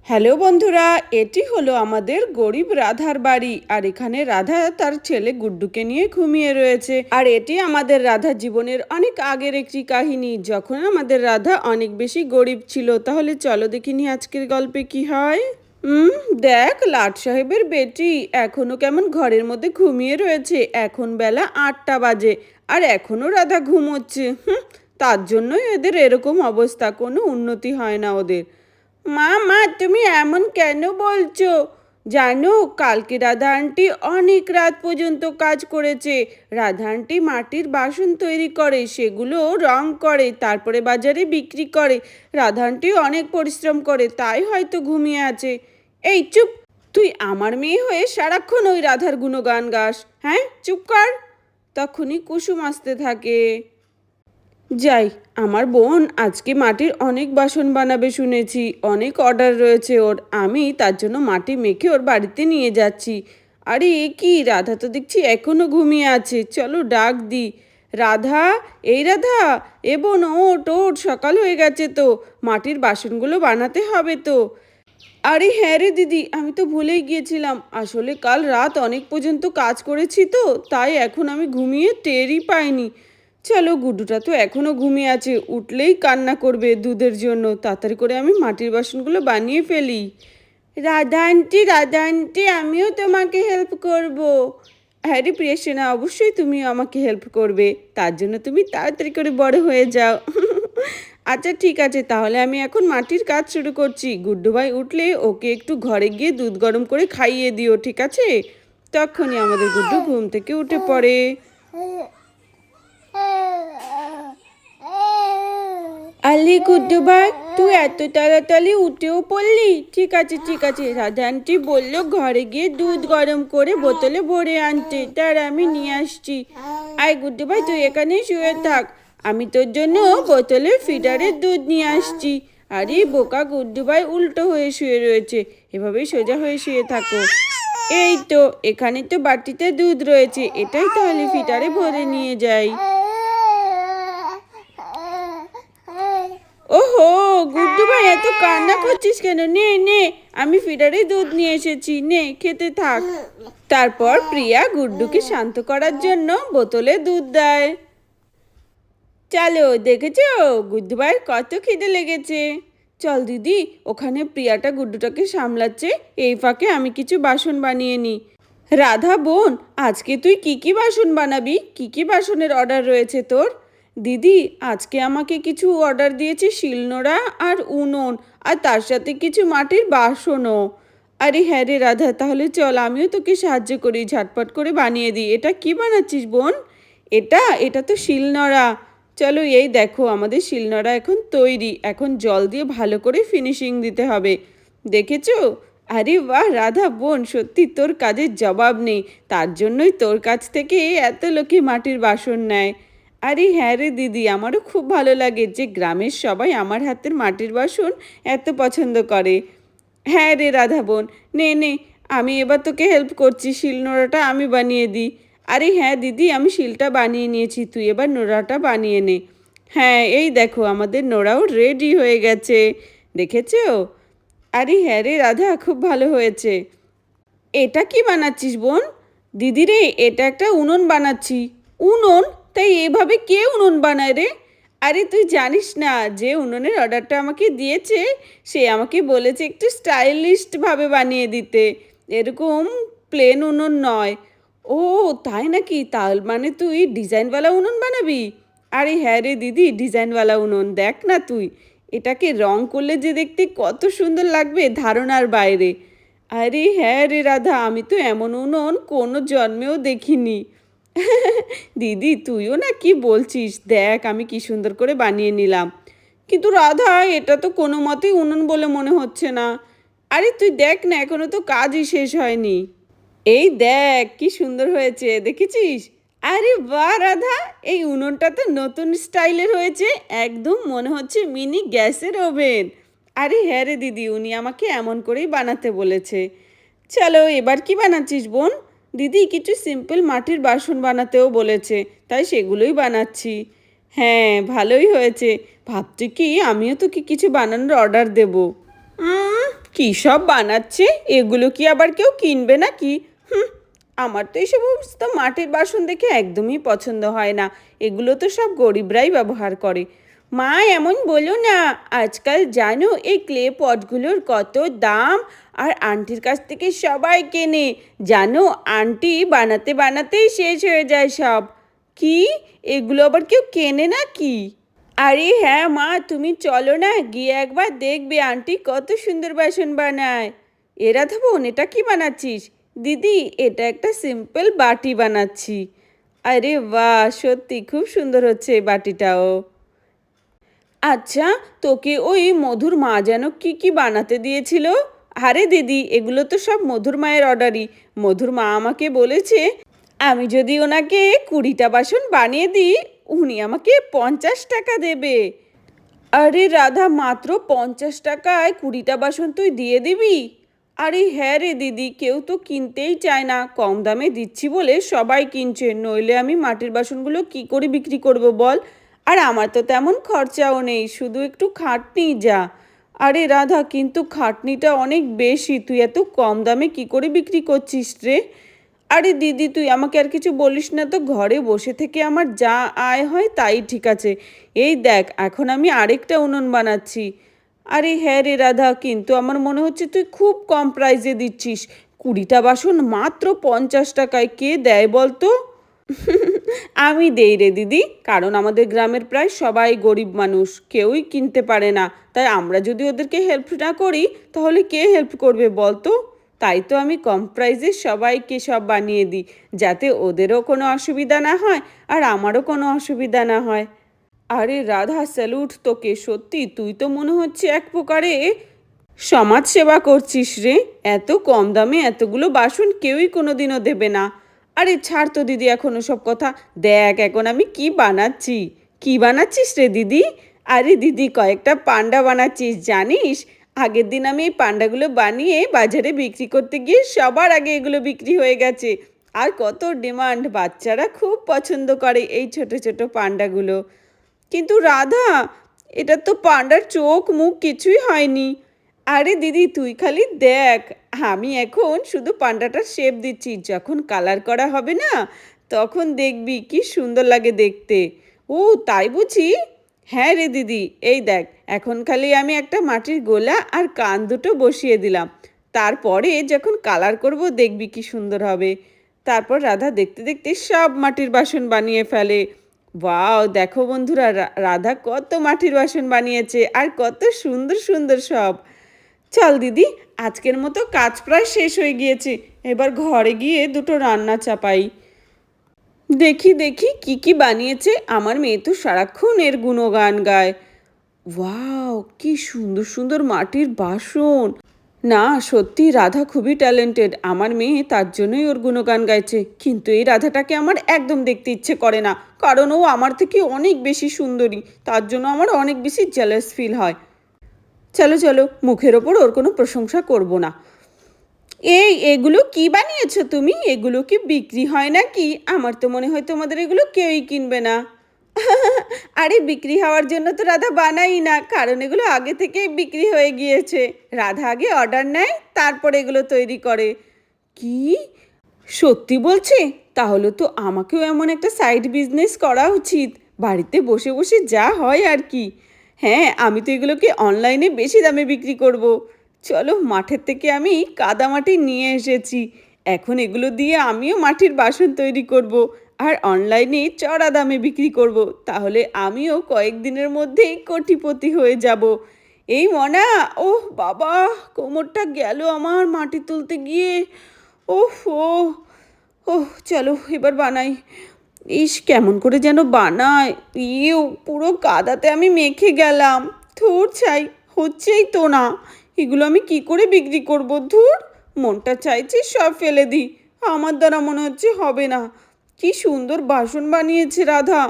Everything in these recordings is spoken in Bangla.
হ্যালো বন্ধুরা, এটি হলো আমাদের গরিব রাধার বাড়ি। আর এখানে রাধা তার ছেলে গুড্ডুকে নিয়ে ঘুমিয়ে রয়েছে। আর এটি আমাদের রাধার জীবনের অনেক আগের একটি কাহিনী, যখন আমাদের রাধা অনেক বেশি গরিব ছিল। তাহলে চলো দেখিনি আজকের গল্পে কি হয়। দেখ, লাট সাহেবের বেটি এখনো কেমন ঘরের মধ্যে ঘুমিয়ে রয়েছে। এখন বেলা 8টা বাজে আর এখনো রাধা ঘুমোচ্ছে। তার জন্যই এদের এরকম অবস্থা, কোনো উন্নতি হয় না ওদের। মা মা, তুমি এমন কেন বলছো? জানো, কালকে রাধা আন্টি অনেক রাত পর্যন্ত কাজ করেছে। রাধা আন্টি মাটির বাসন তৈরি করে, সেগুলো রং করে, তারপরে বাজারে বিক্রি করে। রাধা আন্টি অনেক পরিশ্রম করে, তাই হয়তো ঘুমিয়ে আছে। এই চুপ! তুই আমার মেয়ে হয়ে সারাক্ষণ ওই রাধার গুণগান গাস। হ্যাঁ, চুপ কর। তখনই কুসুম আসতে থাকে। যাই, আমার বোন আজকে মাটির অনেক বাসন বানাবে শুনেছি, অনেক অর্ডার রয়েছে ওর। আমি তার জন্য মাটি মেখে ওর বাড়িতে নিয়ে যাচ্ছি। আরে এ কি, রাধা তো দেখছি এখনো ঘুমিয়ে আছে। চলো ডাক দি। রাধা, এই রাধা, এ বোন ওঠ ওঠ, সকাল হয়ে গেছে তো, মাটির বাসনগুলো বানাতে হবে তো। আরে হ্যাঁ রে দিদি, আমি তো ভুলেই গিয়েছিলাম। আসলে কাল রাত অনেক পর্যন্ত কাজ করেছি তো, তাই এখন আমি ঘুমিয়ে টেরই পাইনি। চলো, গুড্ডুটা তো এখনো ঘুমিয়ে আছে, উঠলেই কান্না করবে দুধের জন্য। তাড়াতাড়ি করে আমি মাটির বাসনগুলো বানিয়ে ফেলি। রাধা আন্টি, আমিও তোমাকে হেল্প করব। হ্যাঁ রে প্রিয়সেনা, অবশ্যই তুমিও আমাকে হেল্প করবে। তার জন্য তুমি তাড়াতাড়ি করে বড় হয়ে যাও। আচ্ছা ঠিক আছে, তাহলে আমি এখন মাটির কাজ শুরু করছি। গুড্ডু ভাই উঠলে ওকে একটু ঘরে গিয়ে দুধ গরম করে খাইয়ে দিও, ঠিক আছে? তখনই আমাদের গুড্ডু ঘুম থেকে উঠে পড়ে। আলি গুড্ডু ভাই, তুই এত তাড়াতাড়ি উঠেও পড়লি? ঠিক আছে ঠিক আছে, রাধা আন্টি বললো ঘরে গিয়ে দুধ গরম করে বোতলে ভরে আনতে, তার আমি নিয়ে আসছি। আয় গুড্ডু ভাই, তুই এখানেই শুয়ে থাক, আমি তোর জন্য বোতলে ফিডারের দুধ নিয়ে আসছি। আরে বোকা গুড্ডু ভাই উল্টো হয়ে শুয়ে রয়েছে, এভাবেই সোজা হয়ে শুয়ে থাকো। এই তো, এখানে তো বাটিতে দুধ রয়েছে, এটাই তাহলে ফিডারে ভরে নিয়ে যাই। ওহো, গুড্ডু ভাই এত কান্না করছিস কেন? নে নে, আমি ফিডারে দুধ নিয়ে এসেছি, নে খেতে থাক। তারপর প্রিয়া গুড্ডুকে শান্ত করার জন্য বোতলে দুধ দেয়। চলো, দেখেছো গুড্ডু ভাই কত খিদে লেগেছে। চল দিদি, ওখানে প্রিয়াটা গুড্ডুটাকে সামলাচ্ছে, এই ফাঁকে আমি কিছু বাসন বানিয়ে নিই। রাধা বোন, আজকে তুই কি কি বাসন বানাবি? কি কি বাসনের অর্ডার রয়েছে তোর? দিদি, আজকে আমাকে কিছু অর্ডার দিয়েছে শিলনোড়া আর উনুন, আর তার সাথে কিছু মাটির বাসনও। আরে হ্যাঁ রে রাধা, তাহলে চল আমিও তোকে সাহায্য করি, ঝটপট করে বানিয়ে দিই। এটা কি বানাচ্ছিস বোন? এটা এটা তো শিলনোড়া। চলো, এই দেখো আমাদের শিলনোড়া এখন তৈরি। এখন জল দিয়ে ভালো করে ফিনিশিং দিতে হবে, দেখেছো? আরে বাহ রাধা বোন, সত্যি তোর কাজের জবাব নেই। তার জন্যই তোর কাছ থেকে এত লোকে মাটির বাসন নেয়। আরে হ্যাঁ রে দিদি, আমারও খুব ভালো লাগে যে গ্রামের সবাই আমার হাতের মাটির বাসন এত পছন্দ করে। হ্যাঁ রে রাধা বোন, নে নে, আমি এবার তোকে হেল্প করছি, শিল নোড়াটা আমি বানিয়ে দিই। আরে হ্যাঁ দিদি, আমি শিলটা বানিয়ে নিয়েছি, তুই এবার নোড়াটা বানিয়ে নে। হ্যাঁ, এই দেখো আমাদের নোড়াও রেডি হয়ে গেছে, দেখেছো? আরে হ্যাঁ রে রাধা, খুব ভালো হয়েছে। এটা কি বানাচ্ছিস বোন? দিদি রে, এটা একটা উনুন বানাচ্ছি। উনুন? তাই এভাবে কে উনুন বানায় রে? আরে তুই জানিস না, যে উনুনের অর্ডারটা আমাকে দিয়েছে সে আমাকে বলেছে একটু স্টাইলিশভাবে বানিয়ে দিতে, এরকম প্লেন উনুন নয়। ও তাই নাকি? তার মানে তুই ডিজাইনওয়ালা উনুন বানাবি? আরে হ্যাঁ রে দিদি, ডিজাইনওয়ালা উনুন। দেখ না তুই, এটাকে রং করলে যে দেখতে কত সুন্দর লাগবে, ধারণার বাইরে। আরে হ্যাঁ রে রাধা, আমি তো এমন উনুন কোনো জন্মেও দেখিনি। দিদি তুইও না কি বলছিস, দেখ আমি কি সুন্দর করে বানিয়ে নিলাম। কিন্তু রাধা, এটা তো কোনো মতেই উনুন বলে মনে হচ্ছে না। আরে তুই দেখ না, এখনো তো কাজই শেষ হয়নি। এই দেখ কি সুন্দর হয়েছে, দেখেছিস? আরে বাহ রাধা, এই উনুনটা তো নতুন স্টাইলের হয়েছে, একদম মনে হচ্ছে মিনি গ্যাসের ওভেন। আরে হ্যাঁ রে দিদি, উনি আমাকে এমন করেই বানাতে বলেছে। চলো, এবার কি বানাচ্ছিস বোন? দিদি কিছু সিম্পল মাটির বাসন বানাতেও বলেছে, তাই সেগুলোই বানাচ্ছি। হ্যাঁ, ভালোই হয়েছে। ভাবছি কি আমিও তোকে কিছু বানানোর অর্ডার দেবো। কী সব বানাচ্ছে, এগুলো কি আবার কেউ কিনবে নাকি? হুম, আমার তো এই সমস্ত মাটির বাসন দেখে একদমই পছন্দ হয় না। এগুলো তো সব গরিবরাই ব্যবহার করে। মা এমন বলো না, আজকাল জানো এই ক্লে পটগুলোর কত দাম, আর আন্টির কাছ থেকে সবাই কেনে। জানো, আন্টি বানাতে বানাতেই শেষ হয়ে যায় সব। কি, এগুলো আবার কেউ কেনে নাকি? আরে হ্যাঁ মা, তুমি চলো না, গিয়ে একবার দেখবে আন্টি কত সুন্দর বাসন বানায়। রাধা বোন, এটা কি বানাচ্ছিস? দিদি, এটা একটা সিম্পল বাটি বানাচ্ছি। আরে বাহ, সত্যি খুব সুন্দর হচ্ছে এই বাটিটাও। আচ্ছা, তোকে ওই মধুর মা যেন কি কি বানাতে দিয়েছিল? আরে দিদি, এগুলো তো সব মধুর মায়ের অর্ডারই। মধুর মা আমাকে বলেছে আমি যদি ওনাকে 20টা বাসন বানিয়ে দিই, উনি আমাকে 50 টাকা দেবে। আরে রাধা, মাত্র 50 টাকায় 20টা বাসন তুই দিয়ে দিবি? আরে হ্যাঁ রে দিদি, কেউ তো কিনতেই চায় না, কম দামে দিচ্ছি বলে সবাই কিনছে, নইলে আমি মাটির বাসনগুলো কি করে বিক্রি করব বল? আর আমার তো তেমন খরচাও নেই, শুধু একটু খাটনি যা। আরে রাধা, কিন্তু খাটনিটা অনেক বেশি, তুই এত কম দামে কি করে বিক্রি করছিস রে? আরে দিদি, তুই আমাকে আর কিছু বলিস না তো, ঘরে বসে থেকে আমার যা আয় হয় তাই ঠিক আছে। এই দেখ, এখন আমি আরেকটা উনুন বানাচ্ছি। আরে হ্যাঁ রে রাধা, কিন্তু আমার মনে হচ্ছে তুই খুব কম প্রাইসে দিচ্ছিস। 20টা বাসন মাত্র 50 টাকায় কে দেয় বলতো? আমি দেই রে দিদি, কারণ আমাদের গ্রামের প্রায় সবাই গরিব মানুষ, কেউই কিনতে পারে না। তাই আমরা যদি ওদেরকে হেল্প না করি, তাহলে কে হেল্প করবে বলতো? তাই তো আমি কম প্রাইসে সবাইকে সব বানিয়ে দিই, যাতে ওদেরও কোনো অসুবিধা না হয় আর আমারও কোনো অসুবিধা না হয়। আরে রাধা, স্যালুট তোকে, সত্যি তুই তো মনে হচ্ছে এক প্রকারে সমাজ সেবা করছিস রে। এত কম দামে এতগুলো বাসন কেউই কোনোদিনও দেবে না। আরে ছাড় তো দিদি এখন ওসব কথা। দেখ এখন আমি কি বানাচ্ছি। কি বানাচ্ছিস রে দিদি? আরে দিদি, কয়েকটা পান্ডা বানাচ্ছিস জানিস? আগের দিন আমি এই পান্ডাগুলো বানিয়ে বাজারে বিক্রি করতে গিয়ে সবার আগে এগুলো বিক্রি হয়ে গেছে। আর কত ডিমান্ড, বাচ্চারা খুব পছন্দ করে এই ছোট ছোট পান্ডাগুলো। কিন্তু রাধা, এটা তো পান্ডার চোখ মুখ কিছুই হয়নি। আরে দিদি, তুই খালি দেখ, আমি এখন শুধু পান্ডাটার শেপ দিচ্ছি, যখন কালার করা হবে না, তখন দেখবি কি সুন্দর লাগে দেখতে। ও তাই বুঝি? হ্যাঁ রে দিদি, এই দেখ, এখন খালি আমি একটা মাটির গোলা আর কান দুটো বসিয়ে দিলাম। তারপরে যখন কালার করব দেখবি কি সুন্দর হবে। তারপর রাধা দেখতে দেখতে সব মাটির বাসন বানিয়ে ফেলে। ওয়াও, দেখো বন্ধুরা, রাধা কত মাটির বাসন বানিয়েছে আর কত সুন্দর সুন্দর সব। চল দিদি, আজকের মতো কাজ প্রায় শেষ হয়ে গিয়েছে, এবার ঘরে গিয়ে দুটো রান্না চাপাই। দেখি দেখি কি কি বানিয়েছে, আমার মেয়ে তো সারাক্ষণ এর গুণগান গায়। ওয়াও, কি সুন্দর সুন্দর মাটির বাসন। না সত্যি রাধা খুবই ট্যালেন্টেড, আমার মেয়ে তার জন্যই ওর গুণগান গাইছে। কিন্তু এই রাধাটাকে আমার একদম দেখতে ইচ্ছে করে না, কারণ ও আমার থেকে অনেক বেশি সুন্দরী, তার জন্য আমার অনেক বেশি জেলাস ফিল হয়। চলো চলো, মুখের ওপর ওর কোনো প্রশংসা করব না। এগুলো কি বানিয়েছো তুমি? এগুলো কি বিক্রি হয় নাকি? আমার তো মনে হয় তোমাদের এগুলো কেউই কিনবে না। আরে বিক্রি হওয়ার জন্য তো রাধা বানাই না, কারণ এগুলো আগে থেকেই বিক্রি হয়ে গিয়েছে। রাধা আগে অর্ডার নেয়, তারপরে এগুলো তৈরি করে। কি, সত্যি বলছে? তাহলে তো আমাকেও এমন একটা সাইড বিজনেস করা উচিত, বাড়িতে বসে বসে যা হয় আর কি। হ্যাঁ, আমি তো এগুলোকে অনলাইনে বেশি দামে বিক্রি করব। চলো, মাঠের থেকে আমি কাদামাটি নিয়ে এসেছি, এখন এগুলো দিয়ে আমিও মাটির বাসন তৈরি করব আর অনলাইনে চড়া দামে বিক্রি করব। তাহলে আমিও কয়েকদিনের মধ্যেই কোটিপতি হয়ে যাব। এই মনা, ওহ বাবা, কোমরটা গেল আমার মাটি তুলতে গিয়ে। ওহ ও, ওহ চলো এবার বানাই। ইস, কেমন করে যেন বানায়, ইউ পুরো কাদাতে আমি মেখে গেলাম। ধুর ছাই, হচ্ছেই তো না। এগুলো আমি কি করে বিক্রি করব? ধুর, মনটা চাইছে সব ফেলে দিই, আমার দ্বারা মনে হচ্ছে হবে না। কি সুন্দর বাসন বানিয়েছে রাধা,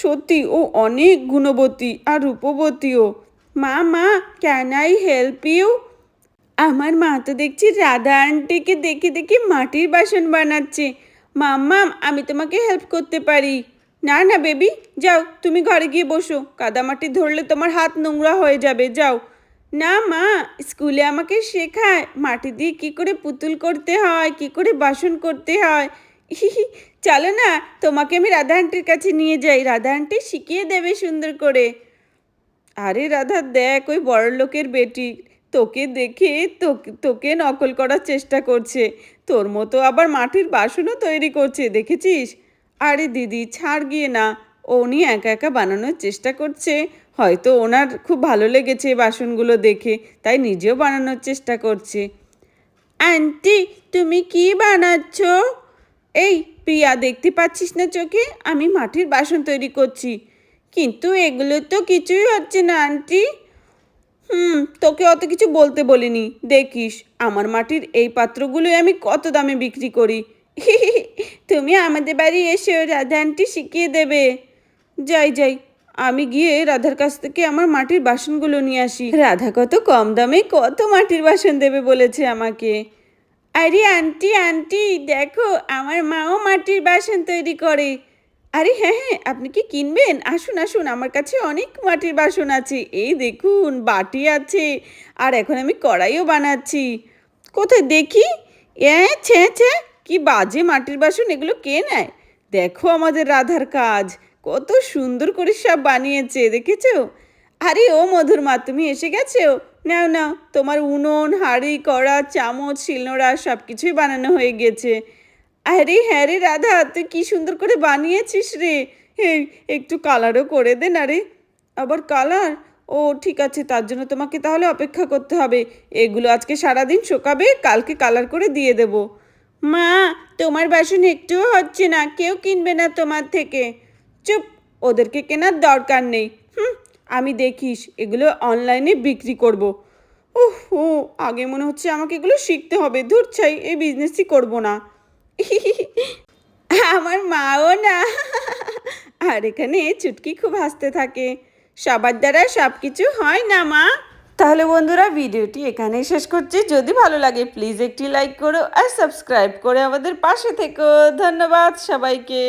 সত্যি ও অনেক গুণবতী আর রূপবতীও। মা মা, ক্যান আই হেল্প ইউ? আমার মা তো দেখছি রাধা আন্টিকে দেখে দেখে মাটির বাসন বানাচ্ছে। মাম্মাম, আমি তোমাকে হেল্প করতে পারি। না না বেবি, যাও তুমি ঘরে গিয়ে বসো, কাদামাটি ধরলে তোমার হাত নোংরা হয়ে যাবে, যাও। না মা, স্কুলে আমাকে শেখায় মাটি দিয়ে কি করে পুতুল করতে হয়, কি করে বাসন করতে হয়। চলো না, তোমাকে আমি রাধা আন্টির কাছে নিয়ে যাই, রাধা আন্টি শিখিয়ে দেবে সুন্দর করে। আরে রাধা দেখ, ওই বড়লোকের বেটি তোকে দেখে তোকে তোকে নকল করার চেষ্টা করছে। তোর মতো আবার মাটির বাসনও তৈরি করছে, দেখেছিস? আরে দিদি ছাড় গিয়ে না, উনি একা একা বানানোর চেষ্টা করছে। হয়তো ওনার খুব ভালো লেগেছে এই বাসনগুলো দেখে, তাই নিজেও বানানোর চেষ্টা করছে। আন্টি, তুমি কি বানাচ্ছ? এই প্রিয়া, দেখতে পাচ্ছিস না চোখে আমি মাটির বাসন তৈরি করছি? কিন্তু এগুলো তো কিছুই হচ্ছে না আন্টি। তোকে অত কিছু বলতে বলিনি, দেখিস আমার মাটির এই পাত্রগুলোই আমি কত দামে বিক্রি করি। তুমি আমাদের বাড়ি এসো, রাধা আন্টি শিখিয়ে দেবে। যাই যাই, আমি গিয়ে রাধার কাছ থেকে আমার মাটির বাসনগুলো নিয়ে আসি। রাধা কত কম দামে কত মাটির বাসন দেবে বলেছে আমাকে। আরে আন্টি আন্টি, দেখো আমার মাও মাটির বাসন তৈরি করে। আরে হ্যাঁ হ্যাঁ, আপনি কি কিনবেন? আসুন আসুন, আমার কাছে অনেক মাটির বাসন আছে। এই দেখুন, বাটি আছে, আর এখন আমি কড়াইও বানাচ্ছি। কোথায় দেখি? ছে ছে, কি বাজে মাটির বাসন, এগুলো কে নেয়? দেখো আমাদের রাধার কাজ, কত সুন্দর করে সব বানিয়েছে, দেখেছো? আরে ও মধুর মা, তুমি এসে গেছো? নাও নাও, তোমার উনুন, হাঁড়ি, কড়া, চামচ, শিলনোড়া সব কিছুই বানানো হয়ে গেছে। আরে হ্যাঁ রে রাধা, তুই কি সুন্দর করে বানিয়েছিস রে। এই একটু কালারও করে দে না রে। আবার কালার? ও ঠিক আছে, তার জন্য তোমাকে তাহলে অপেক্ষা করতে হবে। এগুলো আজকে সারাদিন শুকাবে, কালকে কালার করে দিয়ে দেব। মা, তোমার বাসন একটুও হচ্ছে না, কেউ কিনবে না তোমার থেকে। চুপ, ওদেরকে কেনার দরকার নেই। আমি দেখিস এগুলো অনলাইনে বিক্রি করব। উহ ও, আগে মনে হচ্ছে আমাকে এগুলো শিখতে হবে। ধুর ছাই, এই বিজনেসই করব না। আমার মাও না। আর এখানে চুটকি খুব হাসতে থাকে। সবার দ্বারা সব কিছু হয় না মা। তাহলে বন্ধুরা, ভিডিওটি এখানেই শেষ করছি। যদি ভালো লাগে প্লিজ একটি লাইক করো আর সাবস্ক্রাইব করে আমাদের পাশে থেকো। ধন্যবাদ সবাইকে।